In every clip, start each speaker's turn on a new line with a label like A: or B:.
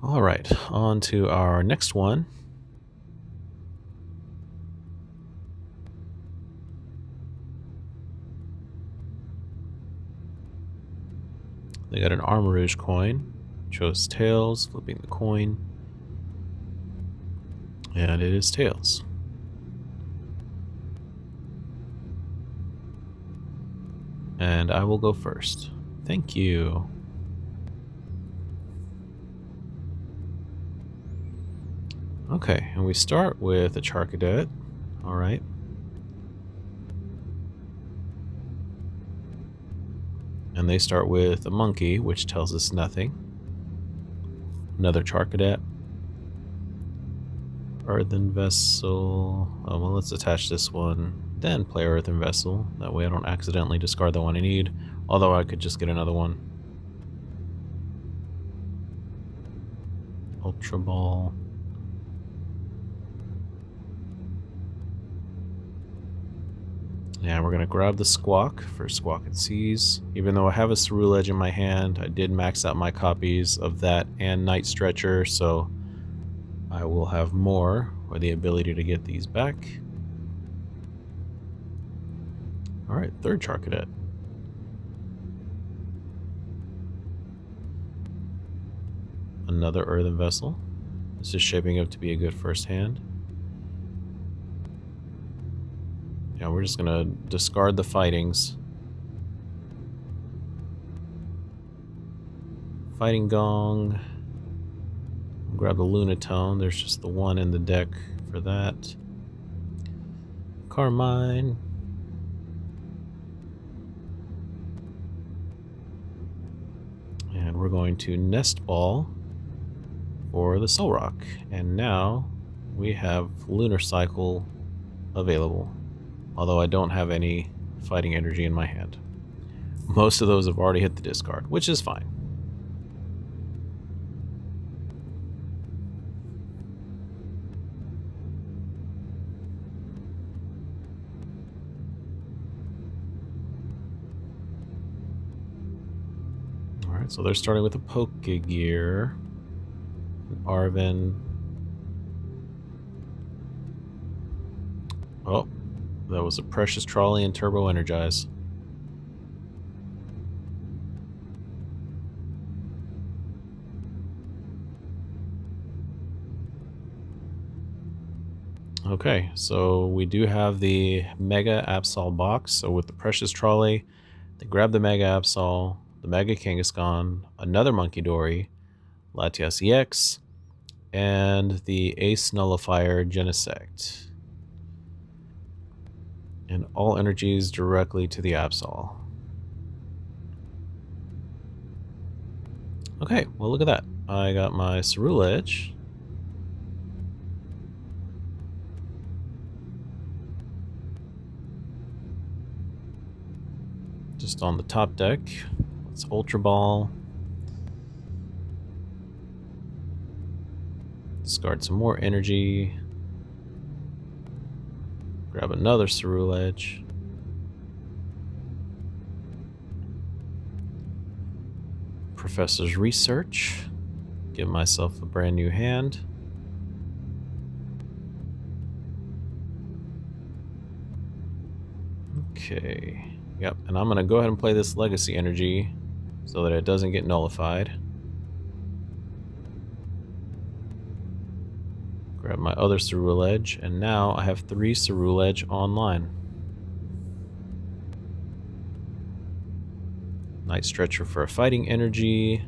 A: All right, on to our next one. They got an Armourouge coin. Chose tails, flipping the coin. And it is tails. And I will go first. Thank you. Okay, and we start with a Charcadet. All right. And they start with a monkey, which tells us nothing. Another Charcadet. Earthen Vessel. Oh, well, let's attach this one. Then play Earthen Vessel. That way I don't accidentally discard the one I need. Although I could just get another one. Ultra Ball. Yeah, we're going to grab the Squawk for Squawk and Seize. Even though I have a Ceruledge in my hand, I did max out my copies of that and Night Stretcher, so I will have more, or the ability to get these back. Alright, third Charcadet. Another Earthen Vessel. This is shaping up to be a good first hand. Yeah, we're just gonna discard the fightings. Fighting Gong. Grab the Lunatone. There's just the one in the deck for that. Carmine. And we're going to Nest Ball for the Soul Rock. And now we have Lunar Cycle available. Although I don't have any fighting energy in my hand. Most of those have already hit the discard, which is fine. Alright, so they're starting with a Pokegear. Arven. Oh, that was a Precious Trolley and Turbo Energize. Okay, so we do have the Mega Absol box. So with the Precious Trolley, they grab the Mega Absol, the Mega Kangaskhan, another Monkey Dory, Latias EX, and the Ace Nullifier Genesect. And all energies directly to the Absol. Okay, well look at that. I got my Ceruledge. Just on the top deck. Let's Ultra Ball. Discard some more energy. Grab another Ceruledge. Professor's Research. Give myself a brand new hand. Okay. Yep, and I'm going to go ahead and play this Legacy Energy so that it doesn't get nullified. Grab my other Ceruledge, and now I have 3 Ceruledge online. Night Stretcher for a fighting energy.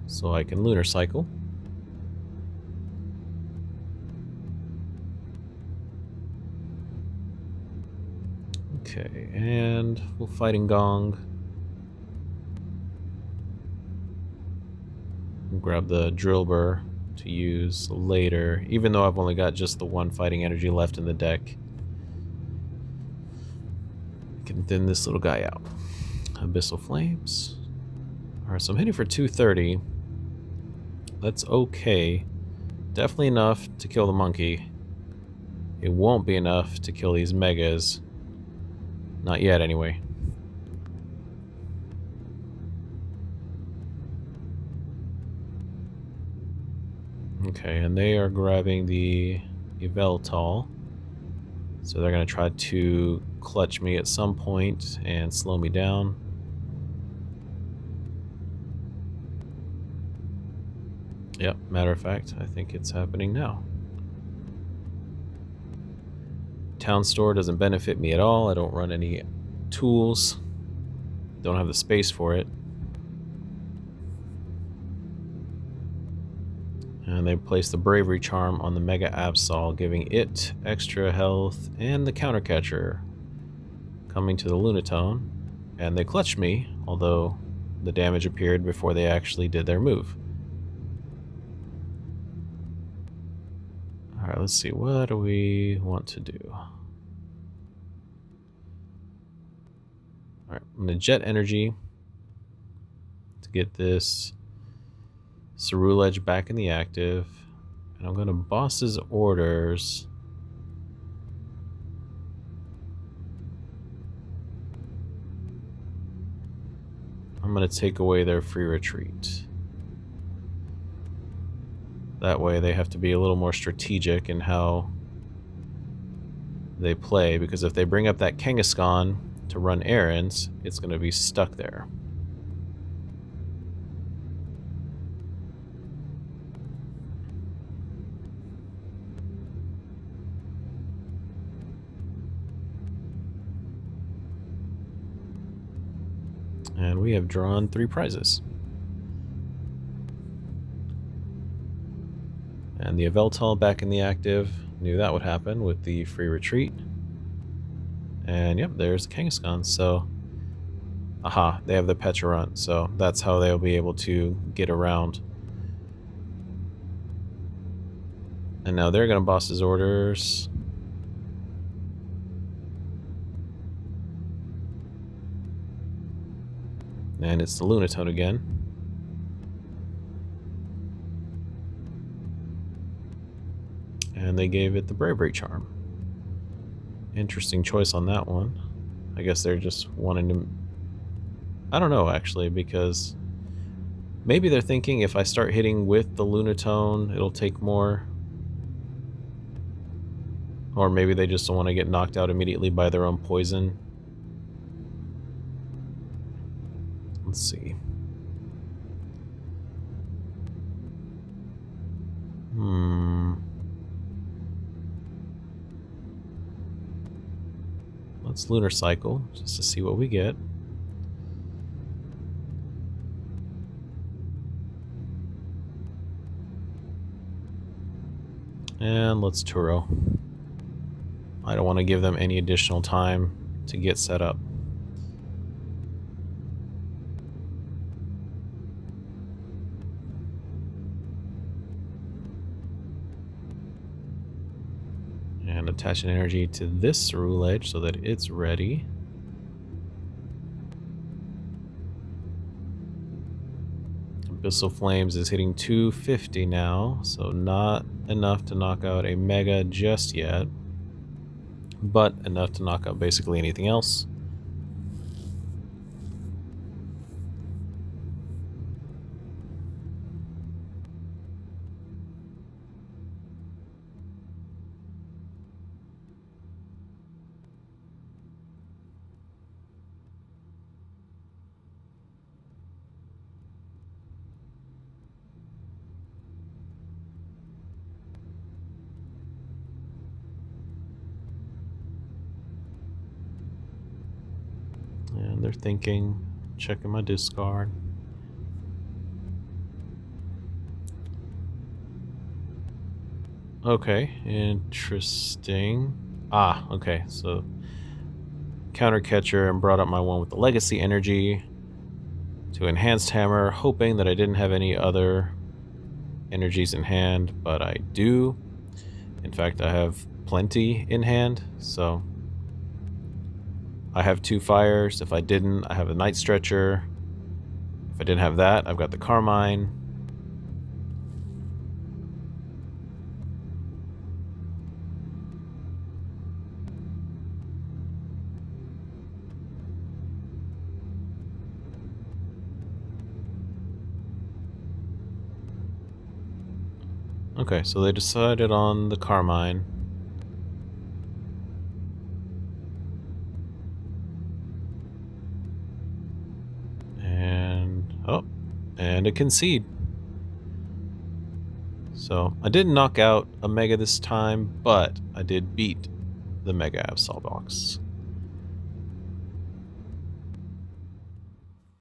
A: So I can Lunar Cycle. Okay, and we'll Fighting Gong. Grab the Drill Burr to use later, even though I've only got just the one fighting energy left in the deck. I can thin this little guy out. Abyssal Flames. Alright, so I'm hitting for 230. That's okay. Definitely enough to kill the monkey. It won't be enough to kill these megas. Not yet, anyway. Okay, and they are grabbing the Yveltal. So they're going to try to clutch me at some point and slow me down. Yep, matter of fact, I think it's happening now. Town store doesn't benefit me at all. I don't run any tools. Don't have the space for it. And they place the Bravery Charm on the Mega Absol, giving it extra health and the Counter Catcher coming to the Lunatone. And they clutched me, although the damage appeared before they actually did their move. Alright, let's see. What do we want to do? Alright, I'm going to Jet Energy to get this Ceruledge back in the active. And I'm going to Boss's Orders. I'm going to take away their free retreat. That way they have to be a little more strategic in how they play, because if they bring up that Kangaskhan to run errands, it's going to be stuck there. And we have drawn 3 prizes. And the Yveltal back in the active. Knew that would happen with the free retreat. And yep, there's Kangaskhan. So, aha, they have the Pecharunt. So that's how they'll be able to get around. And now they're going to Boss's Orders. And it's the Lunatone again. And they gave it the Bravery Charm. Interesting choice on that one. I guess they're just wanting to... I don't know, actually, because maybe they're thinking if I start hitting with the Lunatone, it'll take more. Or maybe they just don't want to get knocked out immediately by their own poison. Let's see. Let's Lunar Cycle, just to see what we get. And let's Turo. I don't want to give them any additional time to get set up. And attach an energy to this Ceruledge so that it's ready. Abyssal Flames is hitting 250 now, so not enough to knock out a Mega just yet, but enough to knock out basically anything else. And they're thinking, checking my discard. Okay, interesting. Ah, okay, so Counter Catcher and brought up my one with the Legacy Energy to Enhanced Hammer, hoping that I didn't have any other energies in hand, but I do. In fact, I have plenty in hand, so I have 2 fires. If I didn't, I have a Night Stretcher. If I didn't have that, I've got the Carmine. Okay, so they decided on the Carmine. And... oh, and a concede. So, I didn't knock out a Mega this time, but I did beat the Mega Absol box.